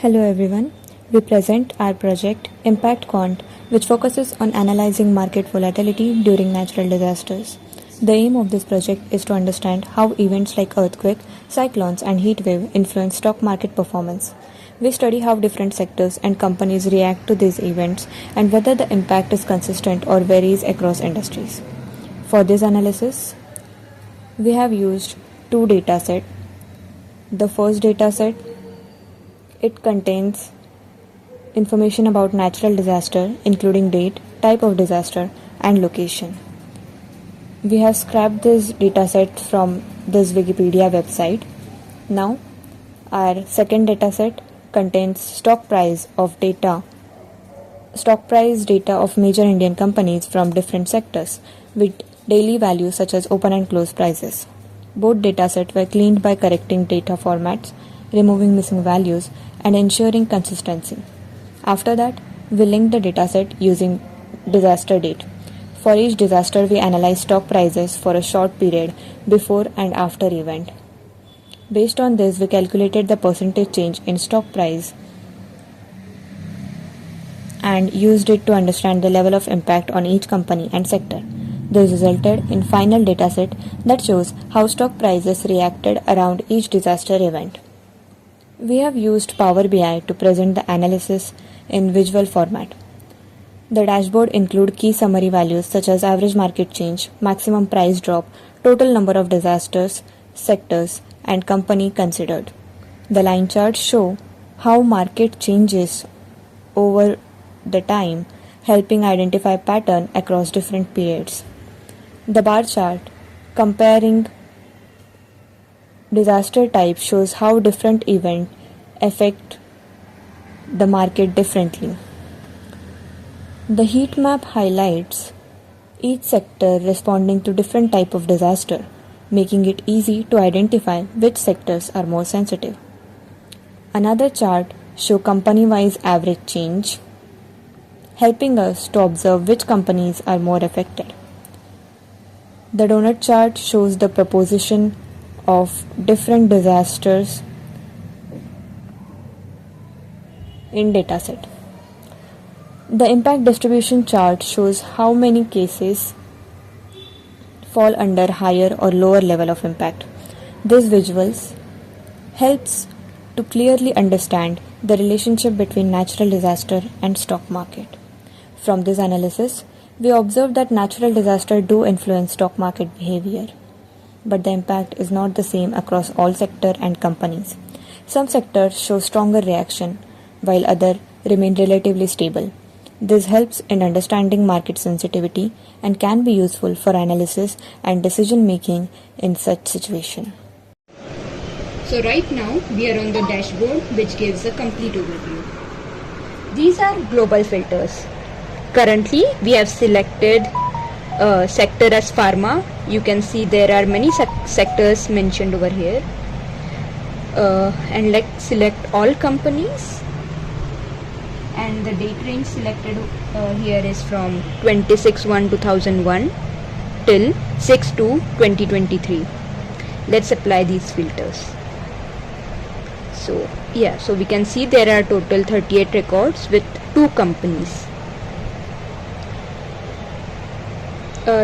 Hello everyone. We present our project ImpactQuant, which focuses on analyzing market volatility during natural disasters. The aim of this project is to understand how events like earthquake, cyclones, and heat wave influence stock market performance. We study how different sectors and companies react to these events and whether the impact is consistent or varies across industries. For this analysis, we have used two datasets. The first dataset, it contains information about natural disaster, including date, type of disaster, and location. We have scrapped this dataset from this Wikipedia website. Now, our second dataset contains stock price data of major Indian companies from different sectors with daily values such as open and close prices. Both datasets were cleaned by correcting data formats, removing missing values, and ensuring consistency. After that, we linked the dataset using disaster date. For each disaster, we analyzed stock prices for a short period before and after event. Based on this, we calculated the percentage change in stock price and used it to understand the level of impact on each company and sector. This resulted in final dataset that shows how stock prices reacted around each disaster event. We have used Power BI to present the analysis in visual format. The dashboard includes key summary values such as average market change, maximum price drop, total number of disasters, sectors, and company considered. The line charts show how market changes over the time, helping identify pattern across different periods. The bar chart comparing disaster type shows how different events affect the market differently. The heat map highlights each sector responding to different type of disaster, making it easy to identify which sectors are more sensitive. Another chart shows company-wise average change, helping us to observe which companies are more affected. The donut chart shows the proportion of different disasters in dataset. The impact distribution chart shows how many cases fall under higher or lower level of impact. This visuals helps to clearly understand the relationship between natural disaster and stock market. From this analysis, we observed that natural disasters do influence stock market behavior, but the impact is not the same across all sectors and companies. Some sectors show stronger reaction, while others remain relatively stable. This helps in understanding market sensitivity and can be useful for analysis and decision making in such situation. So right now we are on the dashboard, which gives a complete overview. These are global filters. Currently we have selected sector as pharma. You can see there are many sectors mentioned over here, and select all companies, and the date range selected here is from 26/1/2001 till 6/2/2023. Let's apply these filters. So we can see there are total 38 records with 2 companies.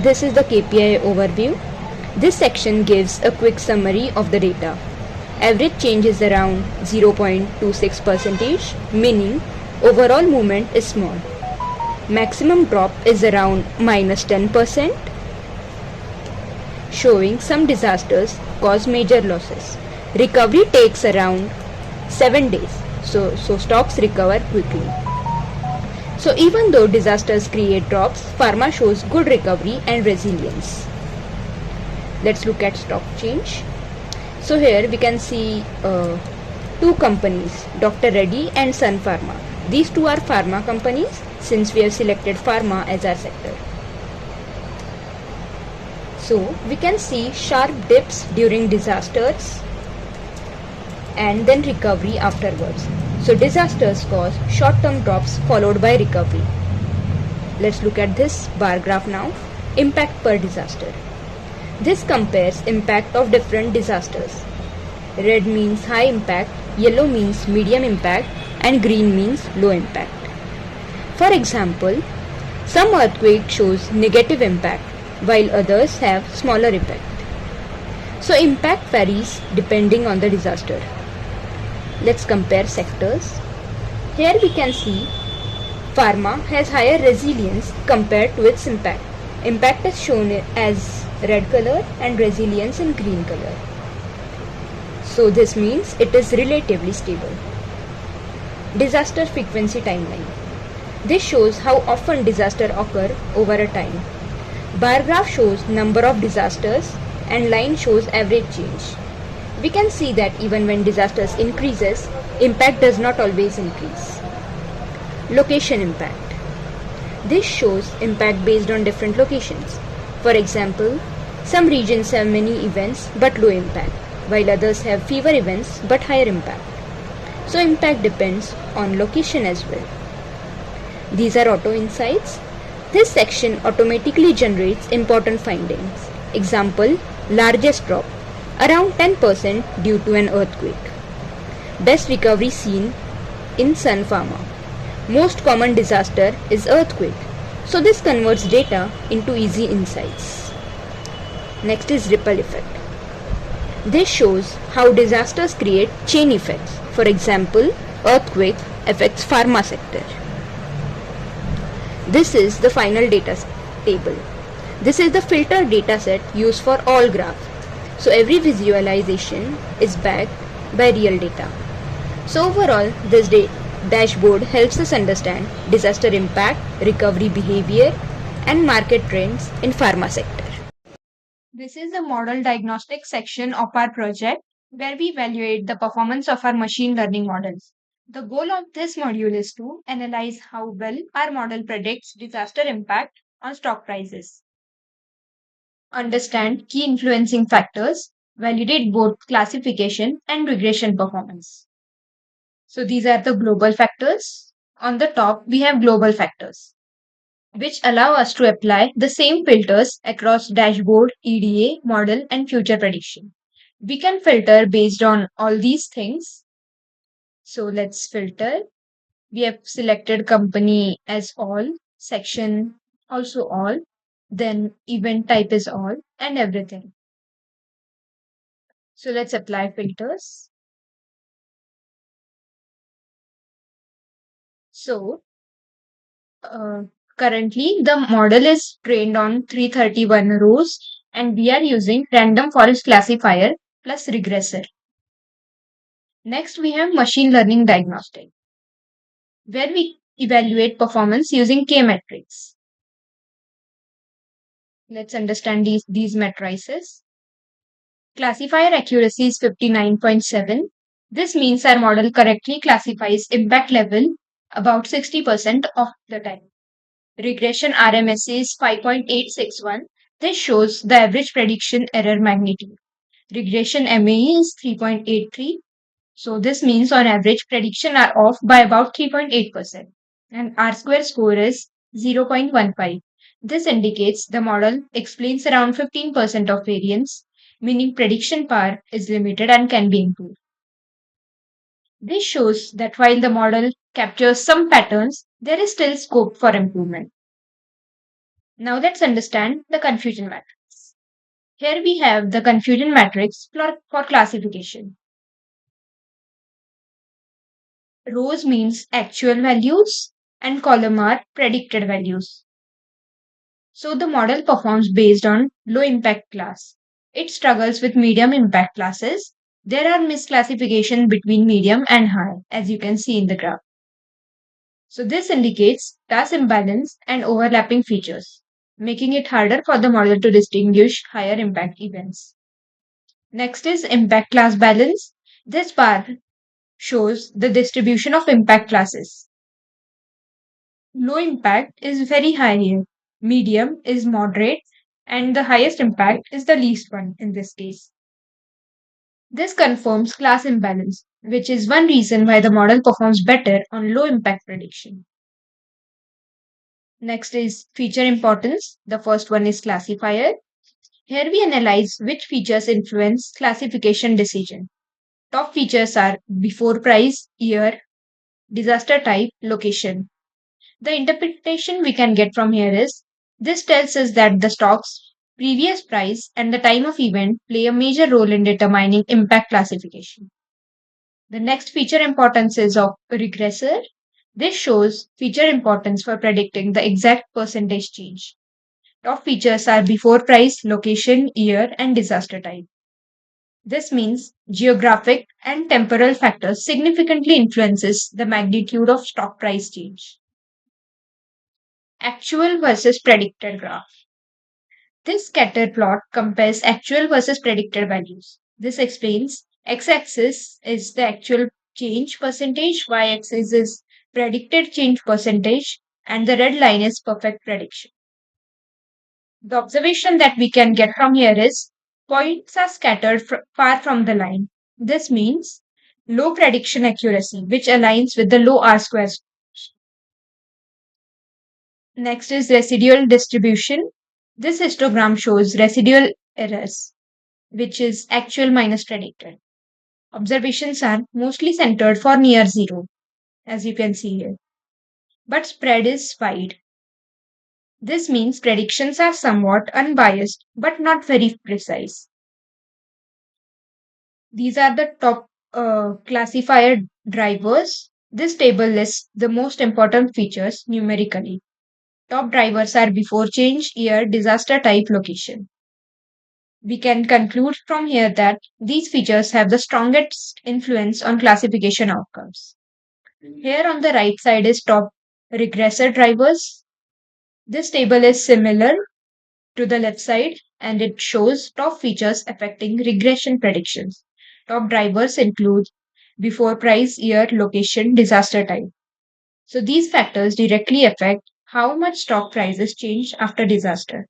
This is the KPI overview. This section gives a quick summary of the data. Average change is around 0.26%, meaning overall movement is small. Maximum drop is around -10%, showing some disasters cause major losses. Recovery takes around 7 days, so stocks recover quickly. So even though disasters create drops, pharma shows good recovery and resilience. Let's look at stock change. So here we can see 2 companies, Dr. Reddy and Sun Pharma. These 2 are pharma companies since we have selected pharma as our sector. So we can see sharp dips during disasters and then recovery afterwards. So disasters cause short-term drops followed by recovery. Let's look at this bar graph now. Impact per disaster. This compares impact of different disasters. Red means high impact, yellow means medium impact, and green means low impact. For example, some earthquake shows negative impact while others have smaller impact. So impact varies depending on the disaster. Let's compare sectors. Here we can see pharma has higher resilience compared to its impact. Impact is shown as red color and resilience in green color. So this means it is relatively stable. Disaster frequency timeline. This shows how often disasters occur over a time. Bar graph shows number of disasters and line shows average change. We can see that even when disasters increases, impact does not always increase. Location impact. This shows impact based on different locations. For example, some regions have many events but low impact, while others have fewer events but higher impact. So impact depends on location as well. These are auto insights. This section automatically generates important findings. Example, largest drop, around 10% due to an earthquake. Best recovery seen in Sun Pharma. Most common disaster is earthquake. So this converts data into easy insights. Next is ripple effect. This shows how disasters create chain effects. For example, earthquake affects pharma sector. This is the final data table. This is the filter dataset used for all graphs. So every visualization is backed by real data. So overall, this dashboard helps us understand disaster impact, recovery behavior, and market trends in pharma sector. This is the model diagnostic section of our project where we evaluate the performance of our machine learning models. The goal of this module is to analyze how well our model predicts disaster impact on stock prices, understand key influencing factors, validate both classification and regression performance. So these are the global factors. On the top, we have global factors, which allow us to apply the same filters across dashboard, EDA, model, and future prediction. We can filter based on all these things. So let's filter. We have selected company as all, section also all, then event type is all, and everything. So let's apply filters. So uh, currently the model is trained on 331 rows and we are using random forest classifier plus regressor. Next we have machine learning diagnostic where we evaluate performance using K metrics. Let's understand these matrices. Classifier accuracy is 59.7. This means our model correctly classifies impact level about 60% of the time. Regression RMSE is 5.861. This shows the average prediction error magnitude. Regression MAE is 3.83. So this means on average prediction are off by about 3.8%. And R-square score is 0.15. This indicates the model explains around 15% of variance, meaning prediction power is limited and can be improved. This shows that while the model captures some patterns, there is still scope for improvement. Now let's understand the confusion matrix. Here we have the confusion matrix for classification. Rows means actual values and column are predicted values. So the model performs based on low impact class. It struggles with medium impact classes. There are misclassification between medium and high, as you can see in the graph. So this indicates class imbalance and overlapping features, making it harder for the model to distinguish higher impact events. Next is impact class balance. This bar shows the distribution of impact classes. Low impact is very high here, medium is moderate, and the highest impact is the least one in this case. This confirms class imbalance, which is one reason why the model performs better on low impact prediction. Next is feature importance. The first one is classifier. Here we analyze which features influence classification decision. Top features are before price, year, disaster type, location. The interpretation we can get from here is this tells us that the stock's previous price and the time of event play a major role in determining impact classification. The next feature importance is of regressor. This shows feature importance for predicting the exact percentage change. Top features are before price, location, year, and disaster type. This means geographic and temporal factors significantly influences the magnitude of stock price change. Actual versus predicted graph. This scatter plot compares actual versus predicted values. This explains x-axis is the actual change percentage, y-axis is predicted change percentage, and the red line is perfect prediction. The observation that we can get from here is points are scattered far from the line. This means low prediction accuracy, which aligns with the low R square. Next is residual distribution. This histogram shows residual errors, which is actual minus predicted. Observations are mostly centered for near zero, as you can see here, but spread is wide. This means predictions are somewhat unbiased but not very precise. These are the top classifier drivers. This table lists the most important features numerically. Top drivers are before change, year, disaster type, location. We can conclude from here that these features have the strongest influence on classification outcomes. Here on the right side is top regressor drivers. This table is similar to the left side and it shows top features affecting regression predictions. Top drivers include before price, year, location, disaster type. So these factors directly affect how much stock prices change after disaster.